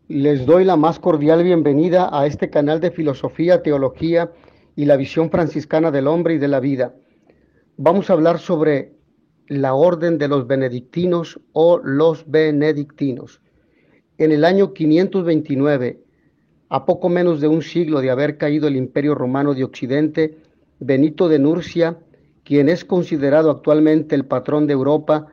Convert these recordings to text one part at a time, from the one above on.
Les doy la más cordial bienvenida a este canal de filosofía, teología y la visión franciscana del hombre y de la vida. Vamos a hablar sobre la orden de los benedictinos o los benedictinos. En el año 529, a poco menos de un siglo de haber caído el Imperio Romano de Occidente, Benito de Nurcia, quien es considerado actualmente el patrón de Europa,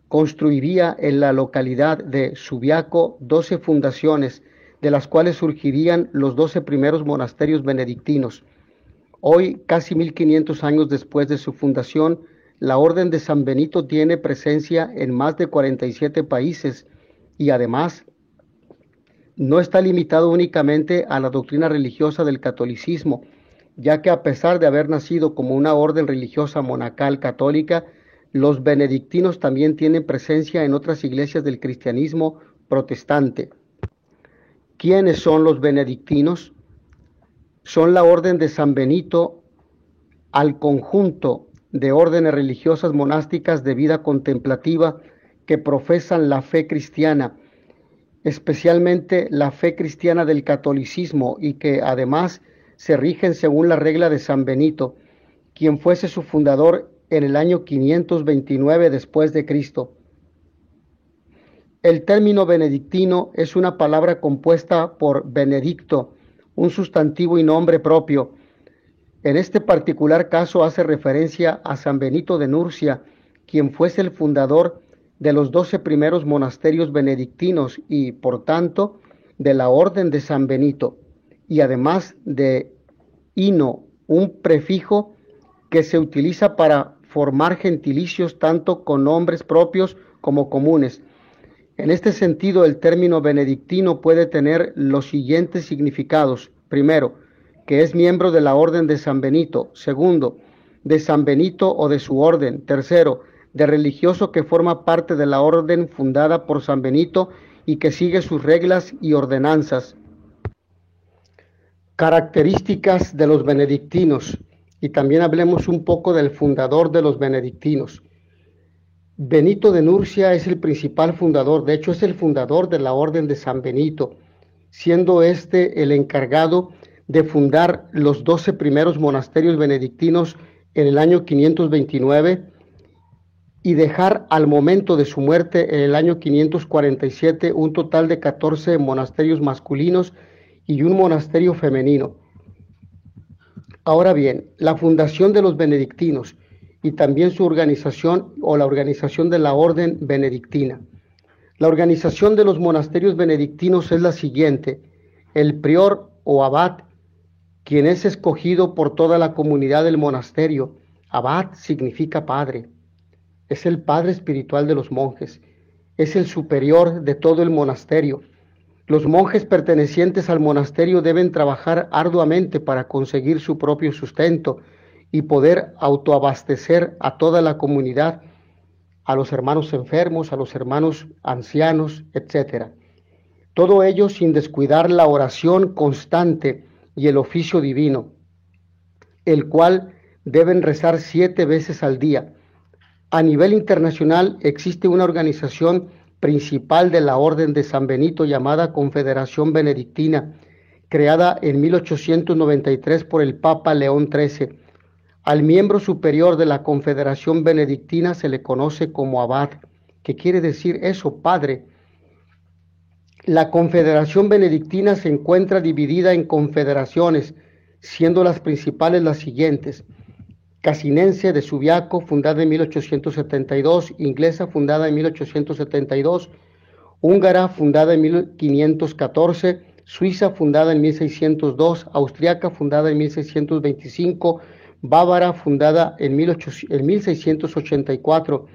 construiría en la localidad de Subiaco 12 fundaciones, de las cuales surgirían los 12 primeros monasterios benedictinos. Hoy, casi 1500 años después de su fundación, la Orden de San Benito tiene presencia en más de 47 países y además no está limitado únicamente a la doctrina religiosa del catolicismo, ya que a pesar de haber nacido como una orden religiosa monacal católica, los benedictinos también tienen presencia en otras iglesias del cristianismo protestante. ¿Quiénes son los benedictinos? Son la orden de San Benito al conjunto de órdenes religiosas monásticas de vida contemplativa que profesan la fe cristiana, especialmente la fe cristiana del catolicismo, y que además se rigen según la regla de San Benito, quien fuese su fundador en el año 529 después de Cristo. El término benedictino es una palabra compuesta por benedicto, un sustantivo y nombre propio. En este particular caso hace referencia a San Benito de Nurcia, quien fuese el fundador de los 12 primeros monasterios benedictinos y, por tanto, de la Orden de San Benito, y además de ino, un prefijo que se utiliza para formar gentilicios tanto con nombres propios como comunes. En este sentido, el término benedictino puede tener los siguientes significados. Primero, que es miembro de la Orden de San Benito. Segundo, de San Benito o de su orden. Tercero, de religioso que forma parte de la orden fundada por San Benito y que sigue sus reglas y ordenanzas. Características de los benedictinos. Y también hablemos un poco del fundador de los benedictinos. Benito de Nurcia es el principal fundador, de hecho es el fundador de la Orden de San Benito, siendo este el encargado de fundar los 12 primeros monasterios benedictinos en el año 529 y dejar al momento de su muerte en el año 547 un total de 14 monasterios masculinos y un monasterio femenino. Ahora bien, la fundación de los benedictinos y también su organización o la organización de la orden benedictina. La organización de los monasterios benedictinos es la siguiente: el prior o abad, quien es escogido por toda la comunidad del monasterio. Abad significa padre, es el padre espiritual de los monjes, es el superior de todo el monasterio. Los monjes pertenecientes al monasterio deben trabajar arduamente para conseguir su propio sustento y poder autoabastecer a toda la comunidad, a los hermanos enfermos, a los hermanos ancianos, etc. Todo ello sin descuidar la oración constante y el oficio divino, el cual deben rezar 7 veces al día. A nivel internacional existe una organización principal de la Orden de San Benito llamada Confederación Benedictina, creada en 1893 por el Papa León XIII. Al miembro superior de la Confederación Benedictina se le conoce como abad, que quiere decir eso, padre. La Confederación Benedictina se encuentra dividida en confederaciones, siendo las principales las siguientes: Casinense de Subiaco, fundada en 1872, inglesa, fundada en 1872, húngara, fundada en 1514, suiza, fundada en 1602, austriaca, fundada en 1625, bávara, fundada en 1684,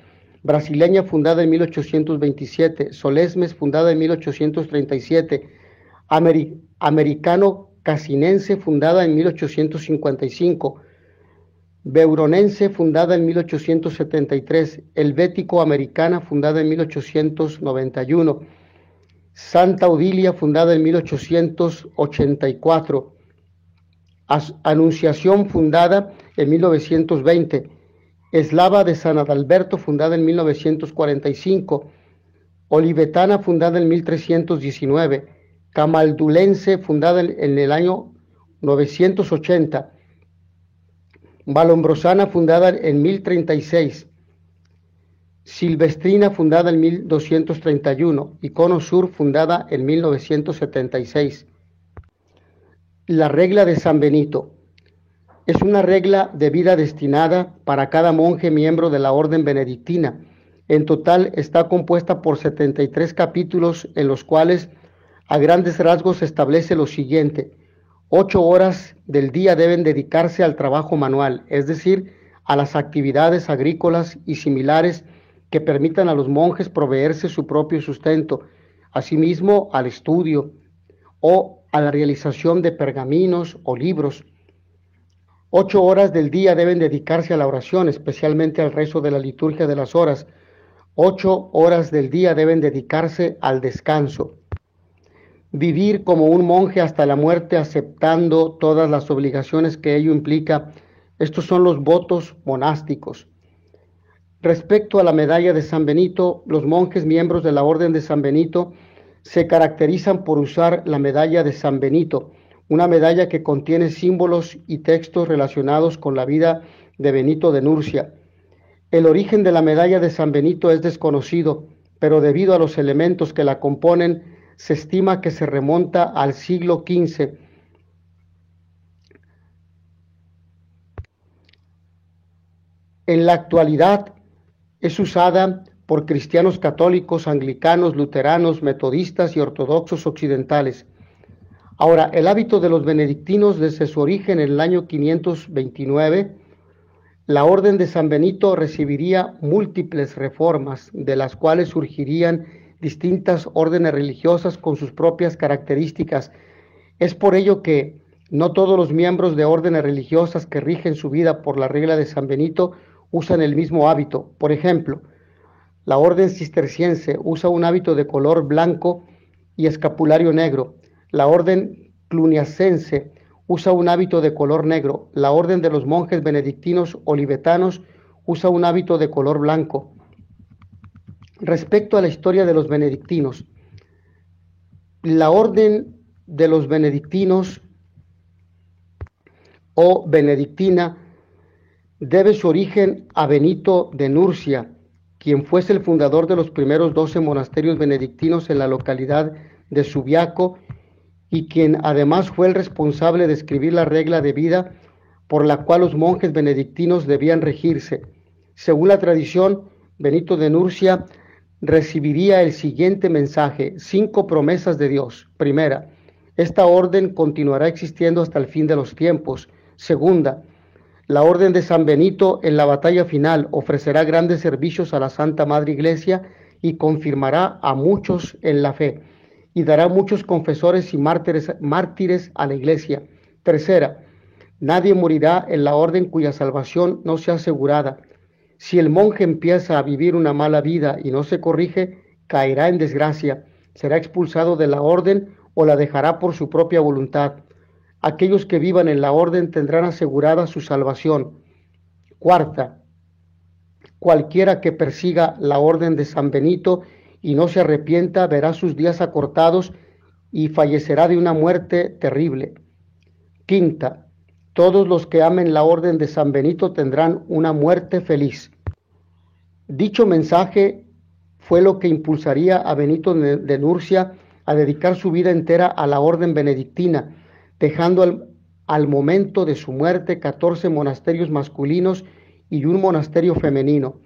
brasileña, fundada en 1827, Solesmes, fundada en 1837, americano-casinense, fundada en 1855, Beuronense, fundada en 1873, Helvético-americana, fundada en 1891, Santa Odilia, fundada en 1884, Anunciación, fundada en 1920, Eslava de San Adalberto, fundada en 1945, Olivetana, fundada en 1319, Camaldulense, fundada en el año 980, Valombrosana, fundada en 1036, Silvestrina, fundada en 1231, y Cono Sur, fundada en 1976. La regla de San Benito es una regla de vida destinada para cada monje miembro de la orden benedictina. En total está compuesta por 73 capítulos, en los cuales a grandes rasgos se establece lo siguiente: 8 horas del día deben dedicarse al trabajo manual, es decir, a las actividades agrícolas y similares que permitan a los monjes proveerse su propio sustento, asimismo al estudio o a la realización de pergaminos o libros. 8 horas del día deben dedicarse a la oración, especialmente al rezo de la liturgia de las horas. 8 horas del día deben dedicarse al descanso. Vivir como un monje hasta la muerte, aceptando todas las obligaciones que ello implica. Estos son los votos monásticos. Respecto a la medalla de San Benito, los monjes miembros de la Orden de San Benito se caracterizan por usar la medalla de San Benito, una medalla que contiene símbolos y textos relacionados con la vida de Benito de Nursia. El origen de la medalla de San Benito es desconocido, pero debido a los elementos que la componen, se estima que se remonta al siglo XV. En la actualidad es usada por cristianos católicos, anglicanos, luteranos, metodistas y ortodoxos occidentales. Ahora, el hábito de los benedictinos desde su origen en el año 529, la Orden de San Benito recibiría múltiples reformas, de las cuales surgirían distintas órdenes religiosas con sus propias características. Es por ello que no todos los miembros de órdenes religiosas que rigen su vida por la regla de San Benito usan el mismo hábito. Por ejemplo, la orden cisterciense usa un hábito de color blanco y escapulario negro. La orden cluniacense usa un hábito de color negro. La orden de los monjes benedictinos olivetanos usa un hábito de color blanco. Respecto a la historia de los benedictinos, la orden de los benedictinos o benedictina debe su origen a Benito de Nursia, quien fuese el fundador de los primeros 12 monasterios benedictinos en la localidad de Subiaco, y quien además fue el responsable de escribir la regla de vida por la cual los monjes benedictinos debían regirse. Según la tradición, Benito de Nursia recibiría el siguiente mensaje: 5 promesas de Dios. Primera, esta orden continuará existiendo hasta el fin de los tiempos. Segunda, la orden de San Benito en la batalla final ofrecerá grandes servicios a la Santa Madre Iglesia y confirmará a muchos en la fe, y dará muchos confesores y mártires a la Iglesia. Tercera, nadie morirá en la orden cuya salvación no sea asegurada. Si el monje empieza a vivir una mala vida y no se corrige, caerá en desgracia, será expulsado de la orden o la dejará por su propia voluntad. Aquellos que vivan en la orden tendrán asegurada su salvación. Cuarta, cualquiera que persiga la orden de San Benito y no se arrepienta, verá sus días acortados y fallecerá de una muerte terrible. Quinta, todos los que amen la orden de San Benito tendrán una muerte feliz. Dicho mensaje fue lo que impulsaría a Benito de Nursia a dedicar su vida entera a la orden benedictina, dejando al momento de su muerte 14 monasterios masculinos y un monasterio femenino.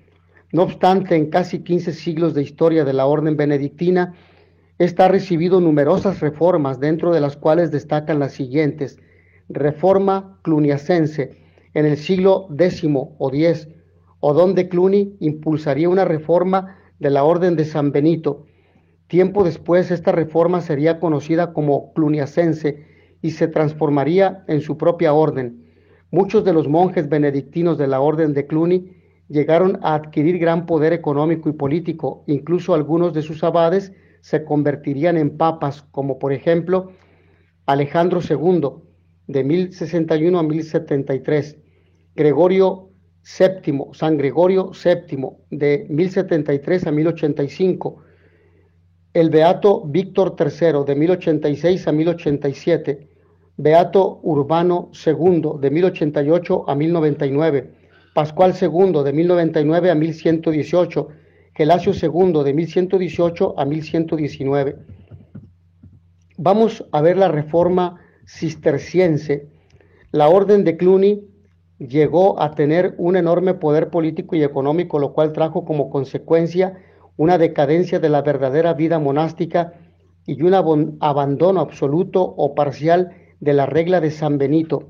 No obstante, en casi 15 siglos de historia de la orden benedictina, esta ha recibido numerosas reformas, dentro de las cuales destacan las siguientes: Reforma cluniacense, en el siglo X o X, Odón de Cluny impulsaría una reforma de la orden de San Benito. Tiempo después, esta reforma sería conocida como cluniacense y se transformaría en su propia orden. Muchos de los monjes benedictinos de la orden de Cluny llegaron a adquirir gran poder económico y político. Incluso algunos de sus abades se convertirían en papas, como por ejemplo Alejandro II, de 1061 a 1073, Gregorio VII, San Gregorio VII, de 1073 a 1085, el beato Víctor III de 1086 a 1087, beato Urbano II de 1088 a 1099, Pascual II de 1099 a 1118, Gelasio II de 1118 a 1119. Vamos a ver la reforma cisterciense. La orden de Cluny llegó a tener un enorme poder político y económico, lo cual trajo como consecuencia una decadencia de la verdadera vida monástica y un abandono absoluto o parcial de la regla de San Benito.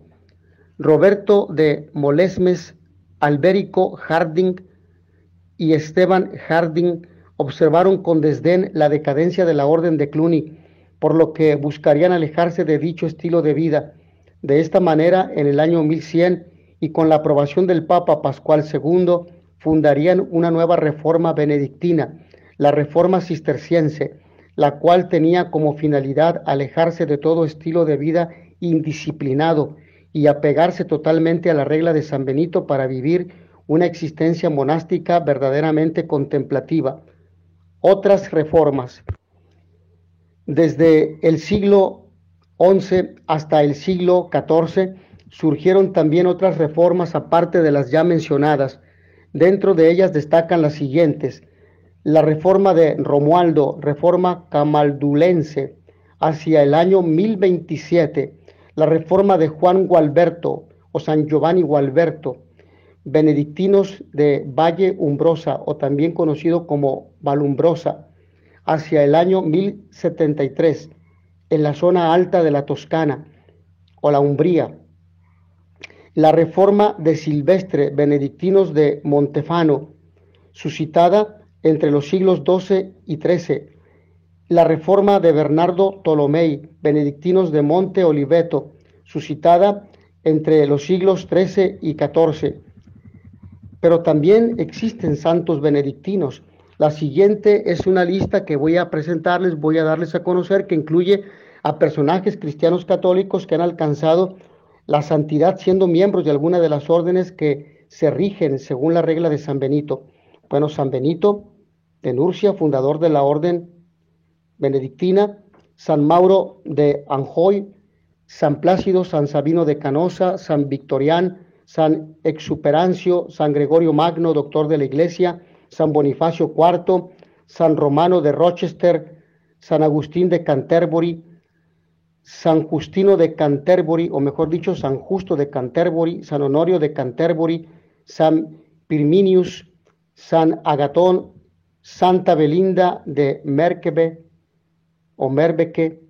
Roberto de Molesmes, Alberico Harding y Esteban Harding observaron con desdén la decadencia de la orden de Cluny, por lo que buscarían alejarse de dicho estilo de vida. De esta manera, en el año 1100, y con la aprobación del Papa Pascual II, fundarían una nueva reforma benedictina, la reforma cisterciense, la cual tenía como finalidad alejarse de todo estilo de vida indisciplinado y apegarse totalmente a la regla de San Benito para vivir una existencia monástica verdaderamente contemplativa. Otras reformas. Desde el siglo XI hasta el siglo XIV surgieron también otras reformas aparte de las ya mencionadas. Dentro de ellas destacan las siguientes: la reforma de Romualdo, reforma camaldulense, hacia el año 1027, la reforma de Juan Gualberto o San Giovanni Gualberto, benedictinos de Valle Umbrosa o también conocido como Valumbrosa, hacia el año 1073, en la zona alta de la Toscana o la Umbría. La reforma de Silvestre, benedictinos de Montefano, suscitada entre los siglos XII y XIII. La reforma de Bernardo Tolomei, benedictinos de Monte Oliveto, suscitada entre los siglos XIII y XIV. Pero también existen santos benedictinos. La siguiente es una lista que voy a presentarles, voy a darles a conocer, que incluye a personajes cristianos católicos que han alcanzado la santidad siendo miembros de alguna de las órdenes que se rigen según la regla de San Benito. Bueno, San Benito de Nurcia, fundador de la orden benedictina, San Mauro de Anjoy, San Plácido, San Sabino de Canosa, San Victorián, San Exuperancio, San Gregorio Magno, doctor de la Iglesia, San Bonifacio IV, San Romano de Rochester, San Agustín de Canterbury, San Justino de Canterbury, o mejor dicho, San Justo de Canterbury, San Honorio de Canterbury, San Pirminius, San Agatón, Santa Belinda de Merkebe o Merbeke,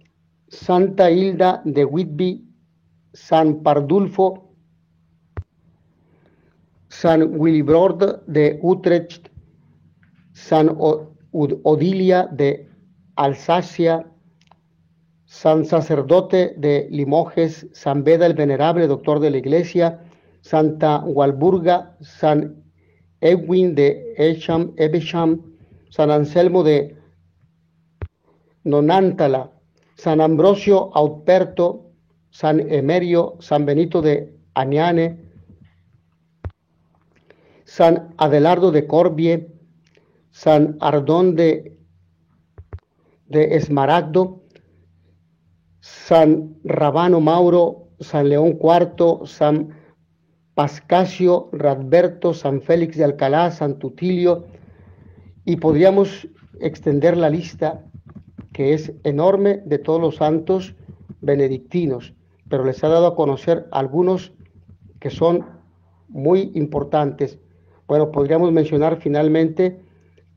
Santa Hilda de Whitby, San Pardulfo, San Willibrord de Utrecht, San Odilia de Alsacia, San Sacerdote de Limoges, San Beda el Venerable, doctor de la Iglesia, Santa Walburga, San Edwin de Evesham, San Anselmo de Nonántala, San Ambrosio Autperto, San Emerio, San Benito de Aniane, San Adelardo de Corbie, San Ardón de Esmaragdo, San Rabano Mauro, San León IV, San Pascasio Radberto, San Félix de Alcalá, San Tutilio, y podríamos extender la lista, que es enorme, de todos los santos benedictinos, pero les ha dado a conocer algunos que son muy importantes. Bueno, podríamos mencionar finalmente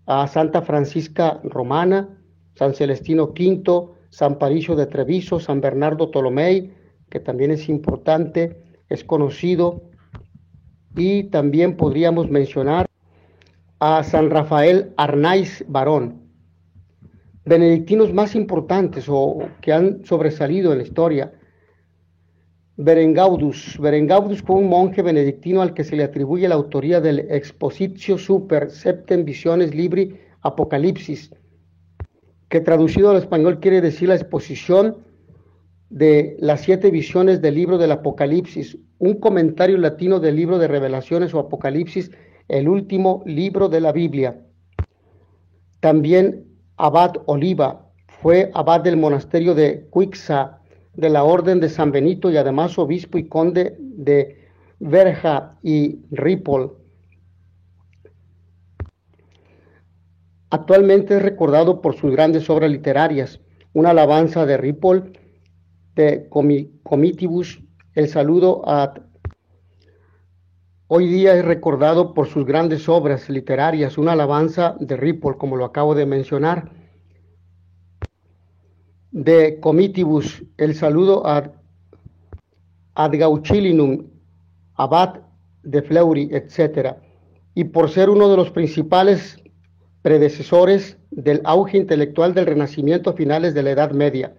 a Santa Francisca Romana, San Celestino V, San Paricio de Treviso, San Bernardo Tolomei, que también es importante, es conocido, y también podríamos mencionar a San Rafael Arnaiz Barón. Benedictinos más importantes o que han sobresalido en la historia. Berengaudus. Berengaudus fue un monje benedictino al que se le atribuye la autoría del Expositio Super Septem Visiones Libri Apocalipsis, que traducido al español quiere decir la exposición de las 7 visiones del libro del Apocalipsis, un comentario latino del libro de Revelaciones o Apocalipsis, el último libro de la Biblia. También abad Oliva, fue abad del monasterio de Cuixa, de la Orden de San Benito y además obispo y conde de Verja y Ripoll. Actualmente es recordado por sus grandes obras literarias, una alabanza de Ripoll, de Comitibus, el saludo a... Hoy día es recordado por sus grandes obras literarias, una alabanza de Ripoll, como lo acabo de mencionar, de Comitibus, el saludo a Ad Gauchilinum, abad de Fleury, etc. Y por ser uno de los principales predecesores del auge intelectual del Renacimiento a finales de la Edad Media.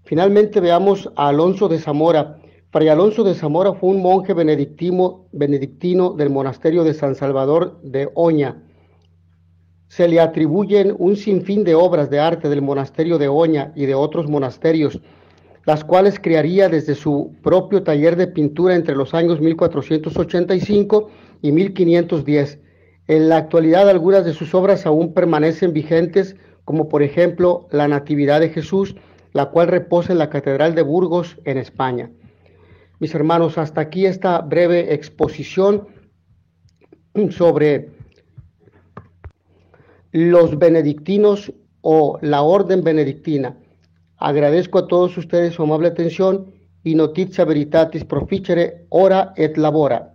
Finalmente veamos a Alonso de Zamora. Fray Alonso de Zamora fue un monje benedictino del monasterio de San Salvador de Oña. Se le atribuyen un sinfín de obras de arte del monasterio de Oña y de otros monasterios, las cuales crearía desde su propio taller de pintura entre los años 1485 y 1510. En la actualidad algunas de sus obras aún permanecen vigentes, como por ejemplo la Natividad de Jesús, la cual reposa en la Catedral de Burgos, en España. Mis hermanos, hasta aquí esta breve exposición sobre los benedictinos o la orden benedictina. Agradezco a todos ustedes su amable atención y notitia veritatis proficere ora et labora.